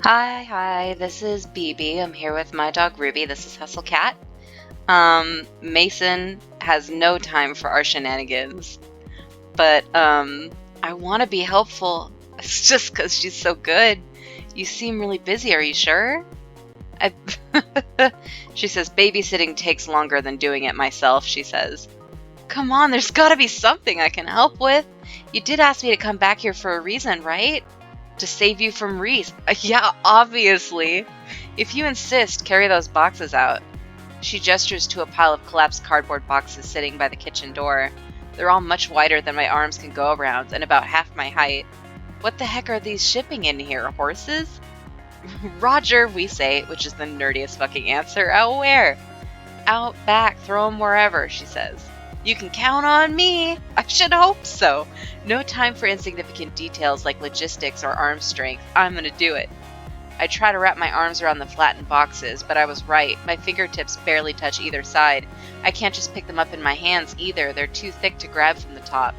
Hi, this is Beebee. I'm here with my dog Ruby. This is Hustle Cat. Mason has no time for our shenanigans, but I want to be helpful. It's just because she's so good. You seem really busy. Are you sure? I She says, babysitting takes longer than doing it myself, she says. Come on, there's gotta be something I can help with. You did ask me to come back here for a reason, right? To save you from Reese. Yeah, obviously. If you insist, carry those boxes out. She gestures to a pile of collapsed cardboard boxes sitting by the kitchen door. They're all much wider than my arms can go around, and about half my height. What the heck are these shipping in here, horses? Roger, we say, which is the nerdiest fucking answer. Out where? Out back, throw 'em wherever, she says. You can count on me. I should hope so. No time for insignificant details like logistics or arm strength. I'm gonna do it. I try to wrap my arms around the flattened boxes, but I was right. My fingertips barely touch either side. I can't just pick them up in my hands either. They're too thick to grab from the top.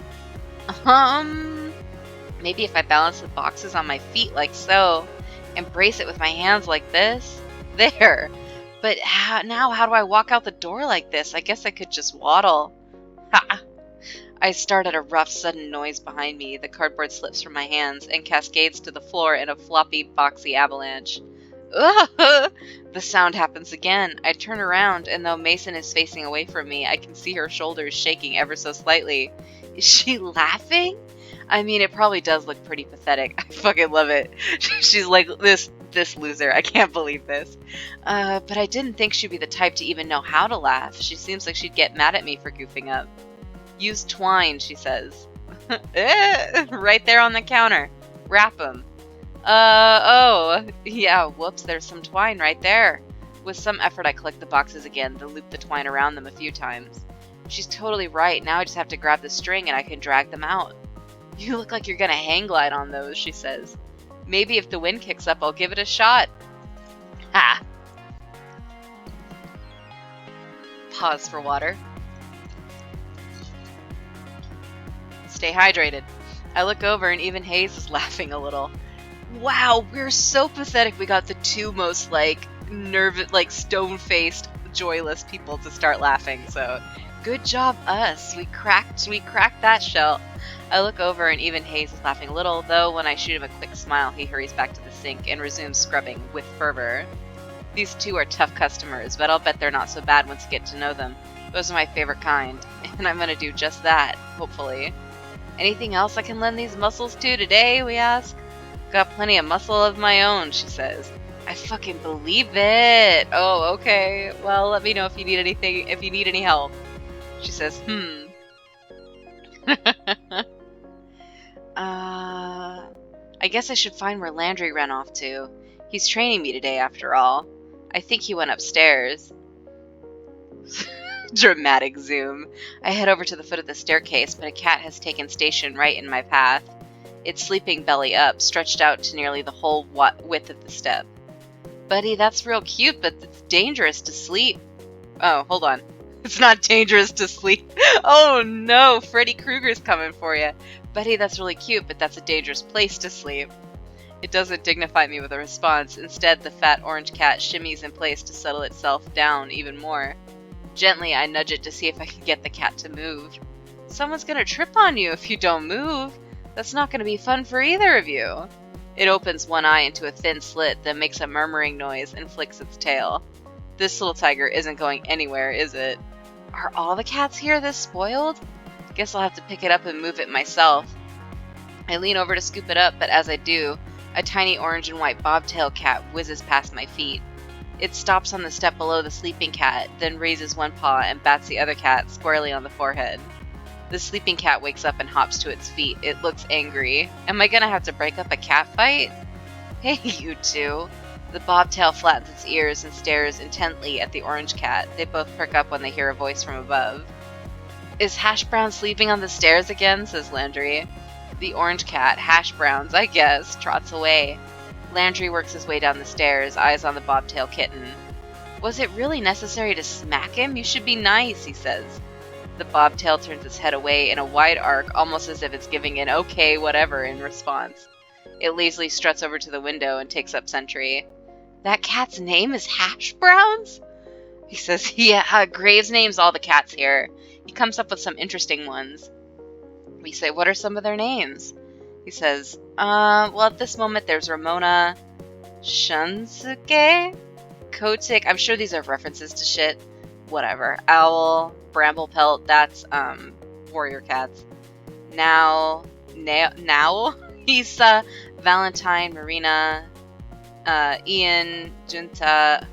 Maybe if I balance the boxes on my feet like so, and brace it with my hands like this? There. But how do I walk out the door like this? I guess I could just waddle. Ha! I start at a rough, sudden noise behind me. The cardboard slips from my hands and cascades to the floor in a floppy, boxy avalanche. Ugh! The sound happens again. I turn around, and though Mason is facing away from me, I can see her shoulders shaking ever so slightly. Is she laughing? I mean, it probably does look pretty pathetic. I fucking love it. She's like, this loser. I can't believe this. But I didn't think she'd be the type to even know how to laugh. She seems like she'd get mad at me for goofing up. Use twine, she says. Right there on the counter. Wrap 'em. Oh. Yeah, whoops, there's some twine right there. With some effort, I collect the boxes again, then loop the twine around them a few times. She's totally right. Now I just have to grab the string and I can drag them out. You look like you're gonna hang glide on those, she says. Maybe if the wind kicks up, I'll give it a shot. Ha! Pause for water. Stay hydrated. I look over and even Hayes is laughing a little. Wow, we're so pathetic. We got the two most nervous, stone-faced, joyless people to start laughing. So, good job us. We cracked that shell. I look over and even Hayes is laughing a little, though when I shoot him a quick smile, he hurries back to the sink and resumes scrubbing with fervor. These two are tough customers, but I'll bet they're not so bad once you get to know them. Those are my favorite kind, and I'm gonna do just that, hopefully. Anything else I can lend these muscles to today, we ask. Got plenty of muscle of my own, she says. I fucking believe it. Oh, okay. Well, let me know if you need anything, if you need any help. She says, I guess I should find where Landry ran off to. He's training me today, after all. I think he went upstairs. Dramatic zoom. I head over to the foot of the staircase, but a cat has taken station right in my path. It's sleeping belly up, stretched out to nearly the whole width of the step. Buddy, that's real cute, but it's dangerous to sleep. Oh, hold on. It's not dangerous to sleep. Oh no, Freddy Krueger's coming for you. Buddy, that's really cute, but that's a dangerous place to sleep. It doesn't dignify me with a response. Instead, the fat orange cat shimmies in place to settle itself down even more. Gently, I nudge it to see if I can get the cat to move. Someone's gonna trip on you if you don't move. That's not gonna be fun for either of you. It opens one eye into a thin slit, then makes a murmuring noise and flicks its tail. This little tiger isn't going anywhere, is it? Are all the cats here this spoiled? Guess I'll have to pick it up and move it myself. I lean over to scoop it up, but as I do, a tiny orange and white bobtail cat whizzes past my feet. It stops on the step below the sleeping cat, then raises one paw and bats the other cat squarely on the forehead. The sleeping cat wakes up and hops to its feet. It looks angry. Am I gonna have to break up a cat fight? Hey, you two. The bobtail flattens its ears and stares intently at the orange cat. They both perk up when they hear a voice from above. Is Hash Brown sleeping on the stairs again? Says Landry. The orange cat, Hash Brown's, I guess, trots away. Landry works his way down the stairs, eyes on the bobtail kitten. Was it really necessary to smack him? You should be nice, he says. The bobtail turns its head away in a wide arc, almost as if it's giving an okay, whatever in response. It lazily struts over to the window and takes up sentry. That cat's name is Hash Browns? He says, yeah, Graves names all the cats here. He comes up with some interesting ones. We say, what are some of their names? He says, well, at this moment there's Ramona, Shunsuke, Kotick. I'm sure these are references to shit. Whatever. Owl, Bramblepelt, that's, warrior cats. Now, Isa, Valentine, Marina, Ian, Junta,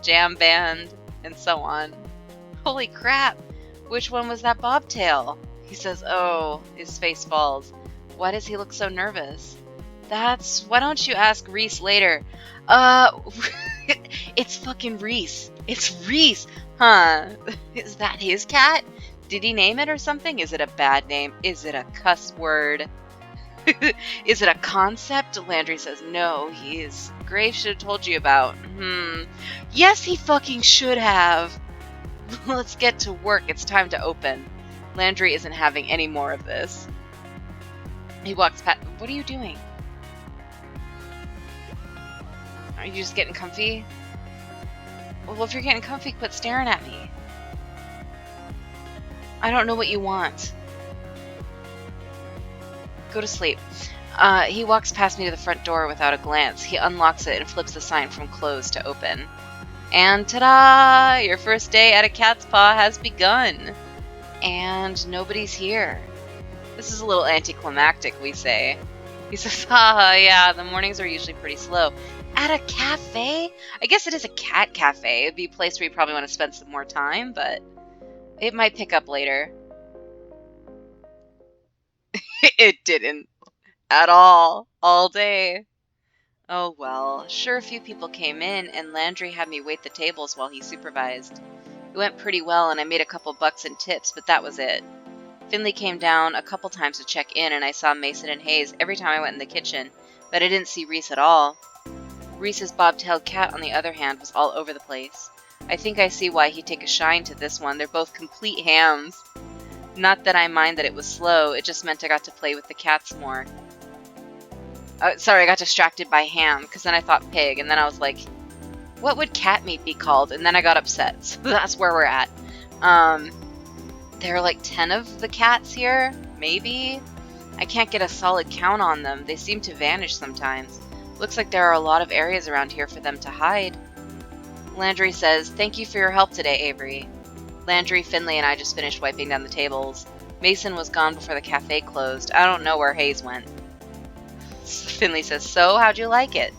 Jam Band, and so on. Holy crap! Which one was that bobtail? He says, oh, his face falls. Why does he look so nervous? Why don't you ask Reese later? It's fucking Reese. It's Reese! Huh. Is that his cat? Did he name it or something? Is it a bad name? Is it a cuss word? Is it a concept? Landry says, no, Graves should have told you about. Yes, he fucking should have. Let's get to work. It's time to open. Landry isn't having any more of this. He walks past. What are you doing? Are you just getting comfy? Well, if you're getting comfy, quit staring at me. I don't know what you want. Go to sleep. He walks past me to the front door without a glance. He unlocks it and flips the sign from closed to open. And ta-da! Your first day at a cat's paw has begun. And nobody's here. This is a little anticlimactic, we say. He says, haha, yeah, the mornings are usually pretty slow. At a cafe? I guess it is a cat cafe. It'd be a place where you probably want to spend some more time, but it might pick up later. It didn't. At all day. Oh well, sure, a few people came in, and Landry had me wait the tables while he supervised. It went pretty well, and I made a couple bucks in tips, but that was it. Finley came down a couple times to check in, and I saw Mason and Hayes every time I went in the kitchen, but I didn't see Reese at all. Reese's bobtailed cat, on the other hand, was all over the place. I think I see why he'd take a shine to this one. They're both complete hams. Not that I mind that it was slow, it just meant I got to play with the cats more. Sorry, I got distracted by ham, because then I thought pig, and then I was like, what would cat meat be called? And then I got upset, so that's where we're at. There are like 10 of the cats here, maybe? I can't get a solid count on them. They seem to vanish sometimes. Looks like there are a lot of areas around here for them to hide. Landry says, thank you for your help today, Avery. Landry, Finley, and I just finished wiping down the tables. Mason was gone before the cafe closed. I don't know where Hayes went. Finley says, so, how'd you like it?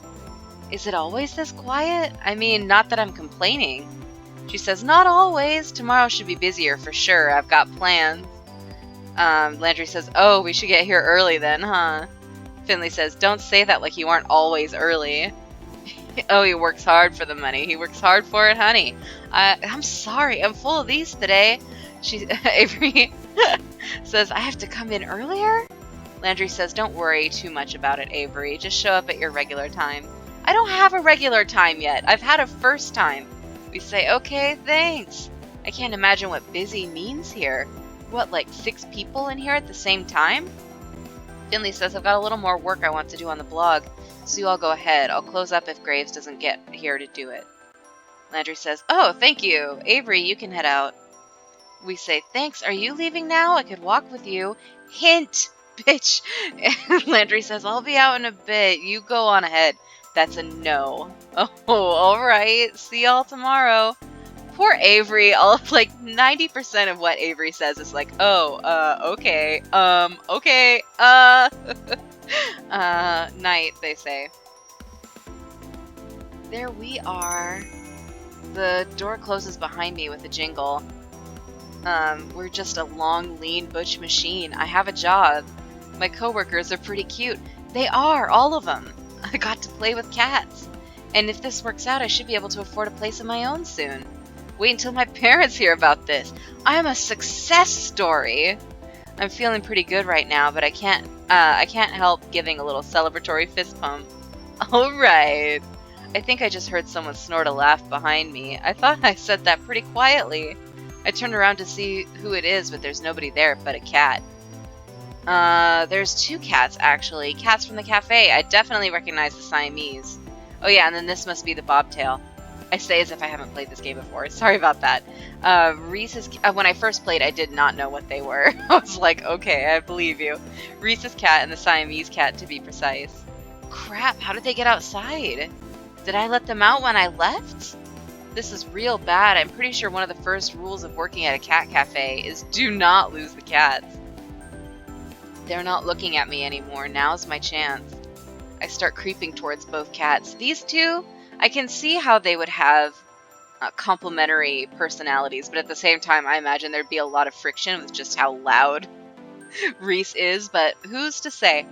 Is it always this quiet? I mean, not that I'm complaining. She says, not always. Tomorrow should be busier for sure. I've got plans. Landry says, oh, we should get here early then, huh? Finley says, don't say that like you aren't always early. Oh, he works hard for the money. He works hard for it, honey. I'm sorry. I'm full of these today. Avery says, I have to come in earlier? Landry says, don't worry too much about it, Avery. Just show up at your regular time. I don't have a regular time yet. I've had a first time. We say, okay, thanks. I can't imagine what busy means here. What, like 6 people in here at the same time? Finley says, I've got a little more work I want to do on the blog, so you all go ahead. I'll close up if Graves doesn't get here to do it. Landry says, oh, thank you. Avery, you can head out. We say, thanks. Are you leaving now? I could walk with you. Hint, bitch. Landry says, I'll be out in a bit. You go on ahead. That's a no. Oh, all right. See y'all tomorrow. Poor Avery. Like 90% of what Avery says is like, oh, okay, okay, night, they say. There we are. The door closes behind me with a jingle. We're just a long, lean butch machine. I have a job. My coworkers are pretty cute. They are, all of them. I got to play with cats. And if this works out, I should be able to afford a place of my own soon. Wait until my parents hear about this. I'm a success story. I'm feeling pretty good right now, but I can't help giving a little celebratory fist pump. All right. I think I just heard someone snort a laugh behind me. I thought I said that pretty quietly. I turned around to see who it is, but there's nobody there but a cat. There's 2 cats, actually. Cats from the cafe. I definitely recognize the Siamese. Oh yeah, and then this must be the bobtail. I say as if I haven't played this game before. Sorry about that. Reese's... when I first played, I did not know what they were. I was like, okay, I believe you. Reese's cat and the Siamese cat, to be precise. Crap, how did they get outside? Did I let them out when I left? This is real bad. I'm pretty sure one of the first rules of working at a cat cafe is do not lose the cats. They're not looking at me anymore. Now's my chance. I start creeping towards both cats. These two, I can see how they would have complementary personalities, but at the same time, I imagine there'd be a lot of friction with just how loud Reese is, but who's to say?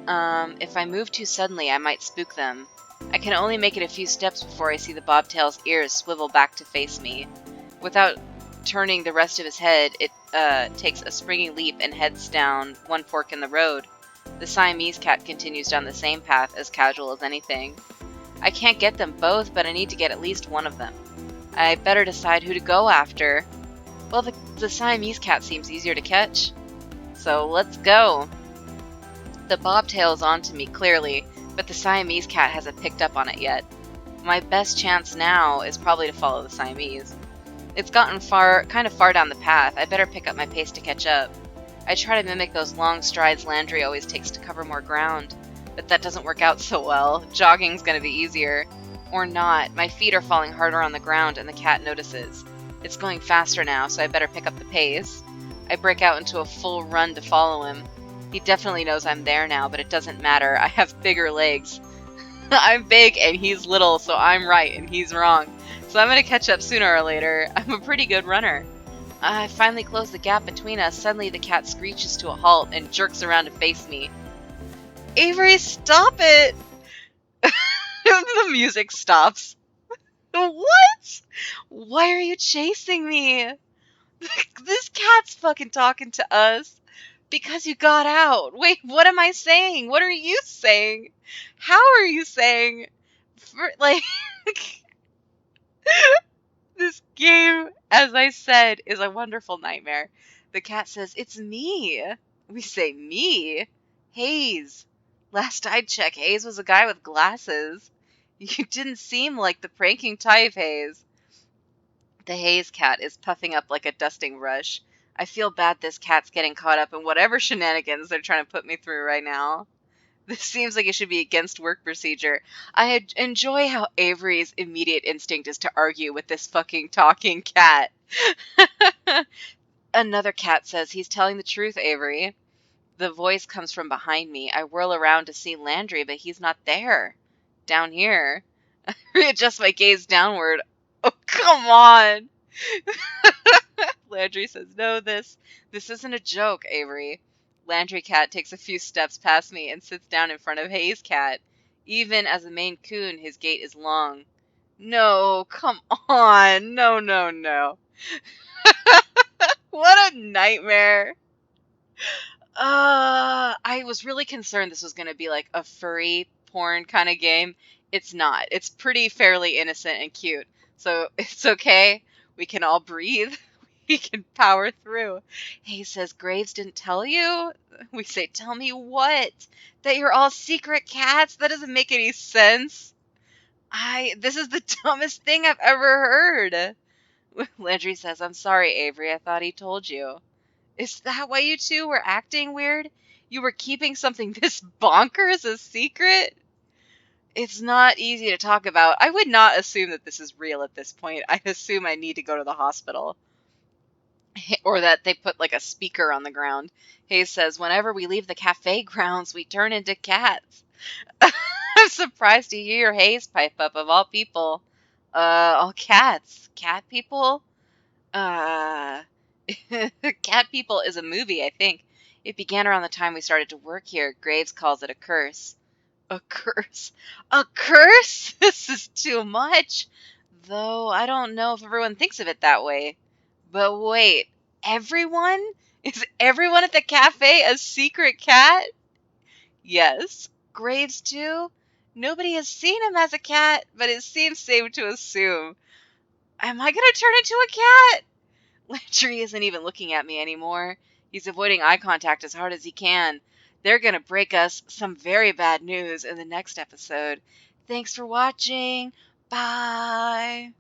If I move too suddenly, I might spook them. I can only make it a few steps before I see the bobtail's ears swivel back to face me. Without turning the rest of his head, it takes a springy leap and heads down one fork in the road. The Siamese cat continues down the same path, as casual as anything. I can't get them both, but I need to get at least one of them. I better decide who to go after. Well, the Siamese cat seems easier to catch. So let's go. The bobtail is onto me, clearly, but the Siamese cat hasn't picked up on it yet. My best chance now is probably to follow the Siamese. It's gotten kind of far down the path. I better pick up my pace to catch up. I try to mimic those long strides Landry always takes to cover more ground, but that doesn't work out so well. Jogging's gonna be easier. Or not. My feet are falling harder on the ground and the cat notices. It's going faster now, so I better pick up the pace. I break out into a full run to follow him. He definitely knows I'm there now, but it doesn't matter. I have bigger legs. I'm big and he's little, so I'm right and he's wrong. So I'm gonna catch up sooner or later. I'm a pretty good runner. I finally close the gap between us. Suddenly the cat screeches to a halt and jerks around to face me. Avery, stop it! The music stops. What? Why are you chasing me? This cat's fucking talking to us. Because you got out. Wait, what am I saying? What are you saying? How are you saying? This game, as I said, is a wonderful nightmare. The cat says, it's me. We say, me? Hayes. Last I checked, Hayes was a guy with glasses. You didn't seem like the pranking type, Hayes. The Hayes cat is puffing up like a dusting brush. I feel bad this cat's getting caught up in whatever shenanigans they're trying to put me through right now. This seems like it should be against work procedure. I enjoy how Avery's immediate instinct is to argue with this fucking talking cat. Another cat says, he's telling the truth, Avery. The voice comes from behind me. I whirl around to see Landry, but he's not there. Down here. Readjust my gaze downward. Oh, come on! Landry says, no, this isn't a joke, Avery. Landry cat takes a few steps past me and sits down in front of Hayes cat. Even as a Maine Coon, his gait is long. No, come on. No, no, no. What a nightmare. I was really concerned this was going to be like a furry porn kind of game. It's not. It's pretty fairly innocent and cute. So it's okay. We can all breathe. We can power through. He says, Graves didn't tell you? We say, tell me what? That you're all secret cats? That doesn't make any sense. This is the dumbest thing I've ever heard. Landry says, I'm sorry, Avery. I thought he told you. Is that why you two were acting weird? You were keeping something this bonkers a secret? It's not easy to talk about. I would not assume that this is real at this point. I assume I need to go to the hospital. Or that they put like a speaker on the ground. Hayes says, whenever we leave the cafe grounds, we turn into cats. I'm surprised to hear Hayes pipe up, of all people. All cats. Cat people? Cat People is a movie, I think. It began around the time we started to work here. Graves calls it a curse. A curse? A curse? This is too much. Though I don't know if everyone thinks of it that way. But wait, everyone? Is everyone at the cafe a secret cat? Yes. Graves too? Nobody has seen him as a cat, but it seems safe to assume. Am I gonna turn into a cat? Landry isn't even looking at me anymore. He's avoiding eye contact as hard as he can. They're going to break us some very bad news in the next episode. Thanks for watching. Bye.